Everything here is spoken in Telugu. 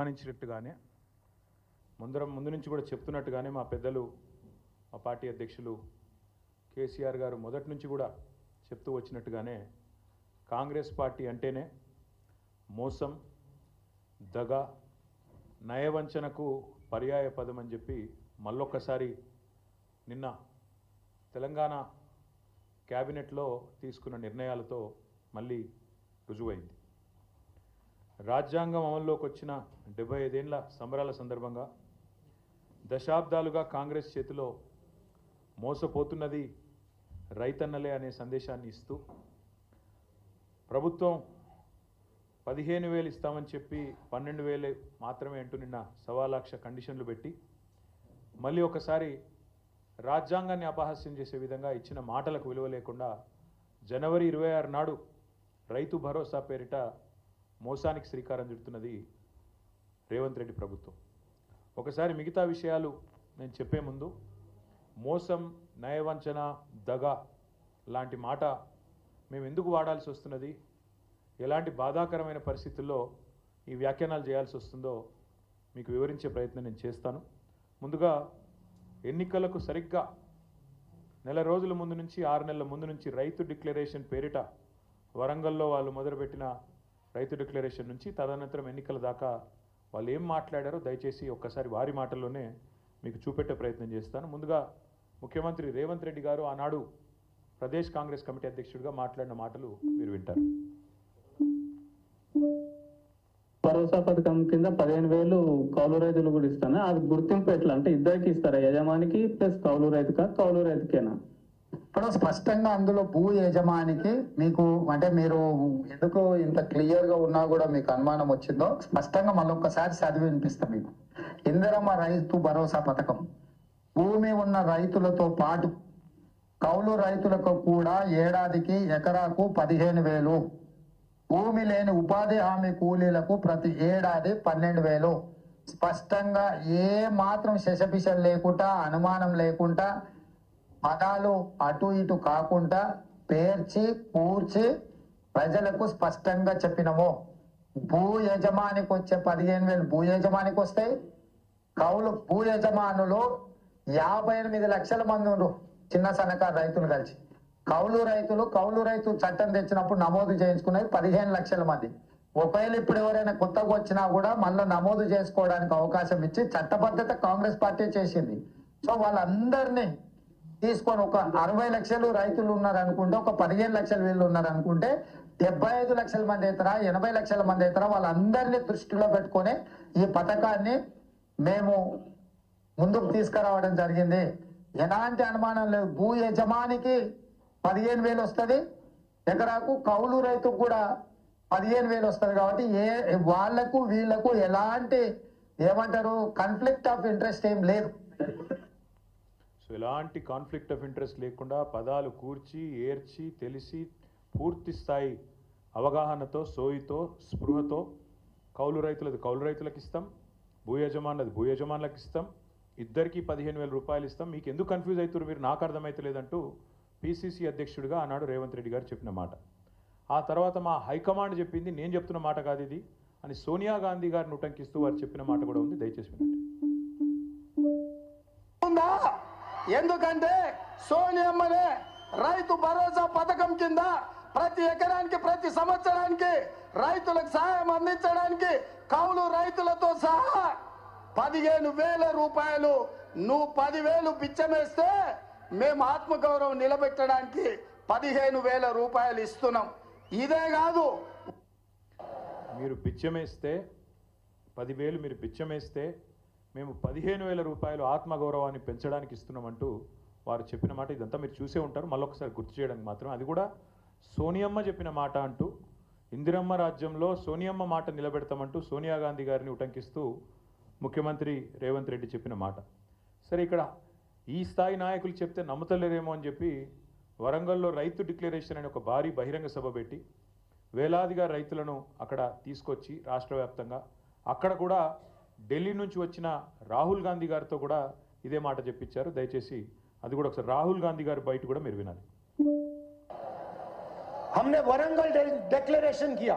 ఆహ్వానించినట్టుగానే ముందు నుంచి కూడా చెప్తున్నట్టుగానే మా పెద్దలు మా పార్టీ అధ్యక్షులు కేసీఆర్ గారు మొదటి నుంచి కూడా చెప్తూ వచ్చినట్టుగానే కాంగ్రెస్ పార్టీ అంటేనే మోసం, దగ, నయవంచనకు పర్యాయ పదం అని చెప్పి మళ్ళొక్కసారి నిన్న తెలంగాణ క్యాబినెట్లో తీసుకున్న నిర్ణయాలతో మళ్ళీ రుజువైంది. రాజ్యాంగం అమల్లోకి వచ్చిన 75 ఏళ్ల సంబరాల సందర్భంగా దశాబ్దాలుగా కాంగ్రెస్ చేతిలో మోసపోతున్నది రైతన్నలే అనే సందేశాన్ని ఇస్తూ ప్రభుత్వం 15,000 ఇస్తామని చెప్పి 12,000 మాత్రమే అంటూ నిన్న 1,00,000 కండిషన్లు పెట్టి మళ్ళీ ఒకసారి రాజ్యాంగాన్ని అపహాస్యం చేసే విధంగా ఇచ్చిన మాటలకు విలువ లేకుండా జనవరి 26 నాడు రైతు భరోసా పేరిట మోసానికి శ్రీకారం చుడుతున్నది రేవంత్ రెడ్డి ప్రభుత్వం. ఒకసారి మిగతా విషయాలు నేను చెప్పే ముందు మోసం, నయవంచన, దగ లాంటి మాట మేము ఎందుకు వాడాల్సి వస్తున్నది, ఎలాంటి బాధాకరమైన పరిస్థితుల్లో ఈ వ్యాఖ్యానాలు చేయాల్సి వస్తుందో మీకు వివరించే ప్రయత్నం నేను చేస్తాను. ముందుగా ఎన్నికలకు సరిగ్గా నెల రోజుల ముందు నుంచి 6 నెలల ముందు నుంచి రైతు డిక్లరేషన్ పేరిట వరంగల్లో వాళ్ళు మొదలుపెట్టిన రైతు డిక్లరేషన్ నుంచి తదనంతరం ఎన్నికల దాకా వాళ్ళు ఏం మాట్లాడారో దయచేసి ఒక్కసారి వారి మాటల్లోనే మీకు చూపెట్టే ప్రయత్నం చేస్తాను. ముందుగా ముఖ్యమంత్రి రేవంత్ రెడ్డి గారు ఆనాడు ప్రదేశ్ కాంగ్రెస్ కమిటీ అధ్యక్షుడిగా మాట్లాడిన మాటలు మీరు వింటారు. భరోసా పథకం కింద 15,000 కౌలు రైతులు కూడా ఇస్తాను. అది గుర్తింపు ఎట్లా అంటే ఇద్దరికి ఇస్తారా, యజమానికి ప్లస్ కౌలు రైతుకేనా? ఇప్పుడు స్పష్టంగా అందులో భూ యజమానికి మీకు అంటే మీరు ఎందుకు ఇంత క్లియర్ గా ఉన్నా కూడా మీకు అనుమానం వచ్చిందో స్పష్టంగా మళ్ళొక్కసారి చదివి వినిపిస్తాం. మీకు ఇందిరమ్మ రైతు భరోసా పథకం భూమి ఉన్న రైతులతో పాటు కౌలు రైతులకు కూడా ఏడాదికి ఎకరాకు 15,000, భూమి లేని ఉపాధి హామీ కూలీలకు ప్రతి ఏడాది 12,000. స్పష్టంగా ఏ మాత్రం శశపిశలు లేకుండా, అనుమానం లేకుండా, పదాలు అటు ఇటు కాకుండా పేర్చి కూర్చి ప్రజలకు స్పష్టంగా చెప్పినము. భూ యజమానికి వచ్చే 15,000 భూ యజమానికి వస్తాయి. కౌలు భూ యజమానులు 58 లక్షల మంది ఉన్నారు, చిన్న సన్నకారు రైతులు కలిసి. కౌలు రైతు చట్టం తెచ్చినప్పుడు నమోదు చేయించుకునేది 15 లక్షల మంది. ఒకవేళ ఇప్పుడు ఎవరైనా కొత్తగా వచ్చినా కూడా మళ్ళీ నమోదు చేసుకోవడానికి అవకాశం ఇచ్చి చట్టబద్ధత కాంగ్రెస్ పార్టీ చేసింది. సో వాళ్ళందరినీ తీసుకొని ఒక 60 లక్షలు రైతులు ఉన్నారనుకుంటే, ఒక 15 లక్షల వీళ్ళు ఉన్నారనుకుంటే 75 లక్షల మంది అవుతారా, 80 లక్షల మంది అవుతారా, వాళ్ళందరినీ దృష్టిలో పెట్టుకొని ఈ పథకాన్ని మేము ముందుకు తీసుకురావడం జరిగింది. ఎలాంటి అనుమానం లేదు. భూ యజమానికి 15,000 వస్తుంది ఎకరాకు, కౌలు రైతుకు కూడా 15,000 వస్తుంది. కాబట్టి వాళ్లకు వీళ్లకు ఎలాంటి ఏమంటారు కాన్ఫ్లిక్ట్ ఆఫ్ ఇంట్రెస్ట్ ఏం లేదు. సో ఎలాంటి కాన్ఫ్లిక్ట్ ఆఫ్ ఇంట్రెస్ట్ లేకుండా పదాలు కూర్చి ఏర్చి తెలిసి పూర్తి స్థాయి అవగాహనతో, సోయితో, స్పృహతో కౌలు రైతులకు ఇస్తాం, భూ యజమానులకు ఇస్తాం, ఇద్దరికి 15,000 రూపాయలు ఇస్తాం. మీకు ఎందుకు కన్ఫ్యూజ్ అవుతారు మీరు, నాకు అర్థమైతే లేదంటూ పిసిసి అధ్యక్షుడిగా ఆనాడు రేవంత్ రెడ్డి గారు చెప్పిన మాట. ఆ తర్వాత మా హైకమాండ్ చెప్పింది, నేను చెప్తున్న మాట కాదు ఇది అని సోనియా గాంధీ గారిని ఉటంకిస్తూ వారు చెప్పిన మాట కూడా ఉంది. దయచేసి వినండి. ఎందుకంటే సోనియమ్మనే రైతు భరోసా పథకం కింద ప్రతి ఎకరానికి ప్రతి సంవత్సరానికి రైతులకు సహాయం అందించడానికి కౌలు రైతులతో సహా 15,000 రూపాయలు, నువ్వు 10,000 బిచ్చమేస్తే మేము ఆత్మగౌరవం నిలబెట్టడానికి 15,000 రూపాయలు ఇస్తున్నాం. ఇదే కాదు, మీరు బిచ్చమేస్తే 10,000 మీరు బిచ్చమేస్తే మేము 15,000 రూపాయలు ఆత్మగౌరవాన్ని పెంచడానికి ఇస్తున్నామంటూ వారు చెప్పిన మాట. ఇదంతా మీరు చూసే ఉంటారు, మళ్ళొకసారి గుర్తు చేయడానికి మాత్రం. అది కూడా సోనియమ్మ చెప్పిన మాట అంటూ, ఇందిరమ్మ రాజ్యంలో సోనియమ్మ మాట నిలబెడతామంటూ సోనియా గాంధీ గారిని ఉటంకిస్తూ ముఖ్యమంత్రి రేవంత్ రెడ్డి చెప్పిన మాట. సరే, ఇక్కడ ఈ స్థాయి నాయకులు చెప్తే నమ్ముతలేరేమో అని చెప్పి వరంగల్లో రైతు డిక్లరేషన్ అని ఒక భారీ బహిరంగ సభ పెట్టి వేలాదిగా రైతులను అక్కడ తీసుకొచ్చి రాష్ట్ర వ్యాప్తంగా అక్కడ కూడా ఢిల్లీ నుంచి వచ్చిన రాహుల్ గాంధీ గారితో కూడా ఇదే మాట చెప్పించారు. దయచేసి అది కూడా ఒకసారి రాహుల్ గాంధీ గారి బయట కూడా మీరు వినాలి. हमने वरंगल डिक्लेरेशन किया,